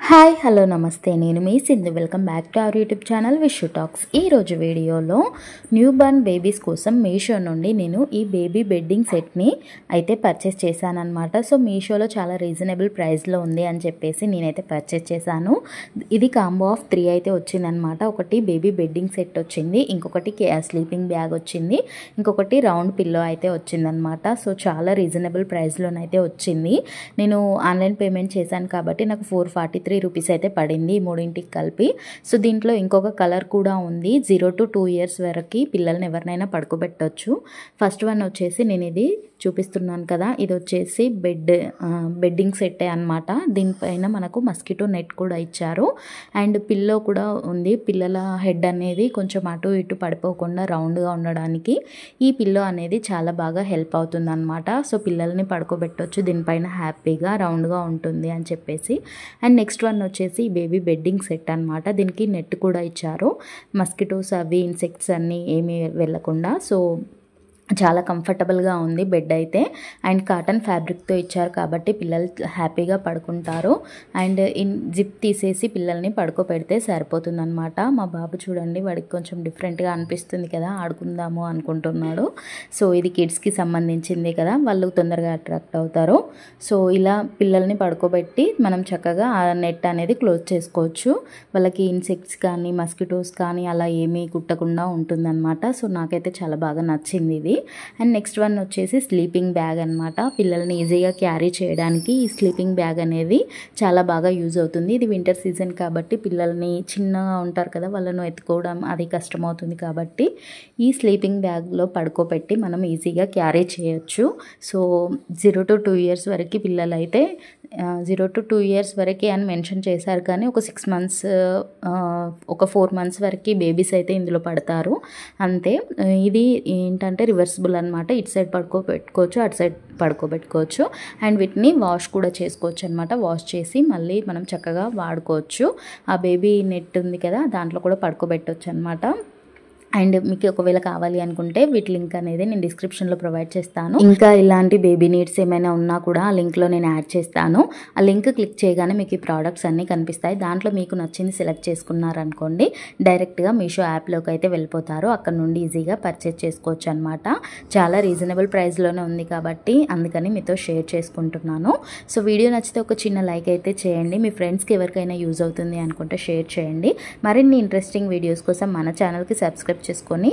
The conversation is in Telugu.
హాయ్ హలో నమస్తే నేను మీ Sindhu welcome back to our YouTube channel Vishu talks. ఈరోజు వీడియోలో న్యూ బర్న్ బేబీస్ కోసం మీషో నుండి నేను ఈ బేబీ బెడ్డింగ్ సెట్ని అయితే పర్చేస్ చేశానమాట. సో మీషోలో చాలా రీజనబుల్ ప్రైస్లో ఉంది అని చెప్పేసి నేనైతే పర్చేస్ చేశాను. ఇది కాంబో ఆఫ్ 3 అయితే వచ్చిందనమాట. ఒకటి బేబీ బెడ్డింగ్ సెట్ వచ్చింది, ఇంకొకటి స్లీపింగ్ బ్యాగ్ వచ్చింది, ఇంకొకటి రౌండ్ పిల్లో అయితే వచ్చిందనమాట. సో చాలా రీజనబుల్ ప్రైస్లోనైతే వచ్చింది. నేను ఆన్లైన్ పేమెంట్ చేశాను కాబట్టి నాకు 443 రూపీస్ అయితే పడింది ఈ మూడింటికి కలిపి. సో దీంట్లో ఇంకొక కలర్ కూడా ఉంది. 0 to 2 years వరకు పిల్లల్ని ఎవరినైనా పడుకోబెట్టవచ్చు. ఫస్ట్ వన్ వచ్చేసి నేను ఇది చూపిస్తున్నాను కదా, ఇది వచ్చేసి బెడ్డింగ్ సెట్టే అనమాట. దీనిపైన మనకు మస్కిటో నెట్ కూడా ఇచ్చారు అండ్ పిల్లో కూడా ఉంది. పిల్లల హెడ్ అనేది కొంచెం అటు ఇటు పడిపోకుండా రౌండ్గా ఉండడానికి ఈ పిల్లో అనేది చాలా బాగా హెల్ప్ అవుతుంది అనమాట. సో పిల్లల్ని పడుకోబెట్టవచ్చు దీనిపైన, హ్యాపీగా రౌండ్గా ఉంటుంది అని చెప్పేసి. అండ్ నెక్స్ట్ వన్ వచ్చేసి బేబీ బెడ్డింగ్ సెట్ అనమాట. దీనికి నెట్ కూడా ఇచ్చారు, మస్కిటోస్ అవి ఇన్సెక్ట్స్ అన్నీ ఏమీ వెళ్ళకుండా. సో చాలా కంఫర్టబుల్గా ఉంది బెడ్ అయితే. అండ్ కాటన్ ఫ్యాబ్రిక్తో ఇచ్చారు కాబట్టి పిల్లలు హ్యాపీగా పడుకుంటారు. అండ్ జిప్ తీసేసి పిల్లల్ని పడుకోబెడితే సరిపోతుందన్నమాట. మా బాబు చూడండి, వాడికి కొంచెం డిఫరెంట్గా అనిపిస్తుంది కదా, ఆడుకుందాము అనుకుంటున్నాడు. సో ఇది కిడ్స్కి సంబంధించింది కదా, వాళ్ళు తొందరగా అట్రాక్ట్ అవుతారు. సో ఇలా పిల్లల్ని పడుకోబెట్టి మనం చక్కగా ఆ నెట్ అనేది క్లోజ్ చేసుకోవచ్చు. వాళ్ళకి ఇన్సెక్ట్స్ కానీ మస్కిటోస్ కానీ అలా ఏమీ కుట్టకుండా ఉంటుందన్నమాట. సో నాకైతే చాలా బాగా నచ్చింది ఇది. అండ్ నెక్స్ట్ వన్ వచ్చేసి స్లీపింగ్ బ్యాగ్ అనమాట. పిల్లల్ని ఈజీగా క్యారీ చేయడానికి ఈ స్లీపింగ్ బ్యాగ్ అనేది చాలా బాగా యూజ్ అవుతుంది. ఇది వింటర్ సీజన్ కాబట్టి పిల్లల్ని చిన్నగా ఉంటారు కదా, వాళ్ళను ఎత్తుకోవడం అది కష్టమవుతుంది కాబట్టి ఈ స్లీపింగ్ బ్యాగ్లో పడుకోబెట్టి మనం ఈజీగా క్యారీ చేయొచ్చు. సో 0 to 2 years వరకు పిల్లలు అయితే 0 to 2 years వరకు అని మెన్షన్ చేశారు, కానీ ఒక 6 months ఒక 4 months వరకు బేబీస్ అయితే ఇందులో పడతారు అంతే. ఇది ఏంటంటే రివర్సిబుల్ అనమాట. ఇటు సైడ్ పడుకోబెట్టుకోవచ్చు, అటు సైడ్ పడుకోబెట్టుకోవచ్చు. అండ్ వీటిని వాష్ కూడా చేసుకోవచ్చు అనమాట. వాష్ చేసి మళ్ళీ మనం చక్కగా వాడుకోవచ్చు. ఆ బేబీ నెట్ ఉంది కదా, దాంట్లో కూడా పడుకోబెట్టవచ్చు అనమాట. అండ్ మీకు ఒకవేళ కావాలి అనుకుంటే వీటి లింక్ అనేది నేను డిస్క్రిప్షన్లో ప్రొవైడ్ చేస్తాను. ఇంకా ఇలాంటి బేబీ నీడ్స్ ఏమైనా ఉన్నా కూడా ఆ లింక్లో నేను యాడ్ చేస్తాను. ఆ లింక్ క్లిక్ చేయగానే మీకు ఈ ప్రోడక్ట్స్ అన్నీ కనిపిస్తాయి. దాంట్లో మీకు నచ్చింది సెలెక్ట్ చేసుకున్నారనుకోండి, డైరెక్ట్గా మీషో యాప్లోకి అయితే వెళ్ళిపోతారు. అక్కడ నుండి ఈజీగా పర్చేస్ చేసుకోవచ్చు అనమాట. చాలా రీజనబుల్ ప్రైస్లోనే ఉంది కాబట్టి అందుకని మీతో షేర్ చేసుకుంటున్నాను. సో వీడియో నచ్చితే ఒక చిన్న లైక్ అయితే చేయండి. మీ ఫ్రెండ్స్కి ఎవరికైనా యూజ్ అవుతుంది అనుకుంటే షేర్ చేయండి. మరిన్ని ఇంట్రెస్టింగ్ వీడియోస్ కోసం మన ఛానల్కి సబ్స్క్రైబ్ చేసుకొని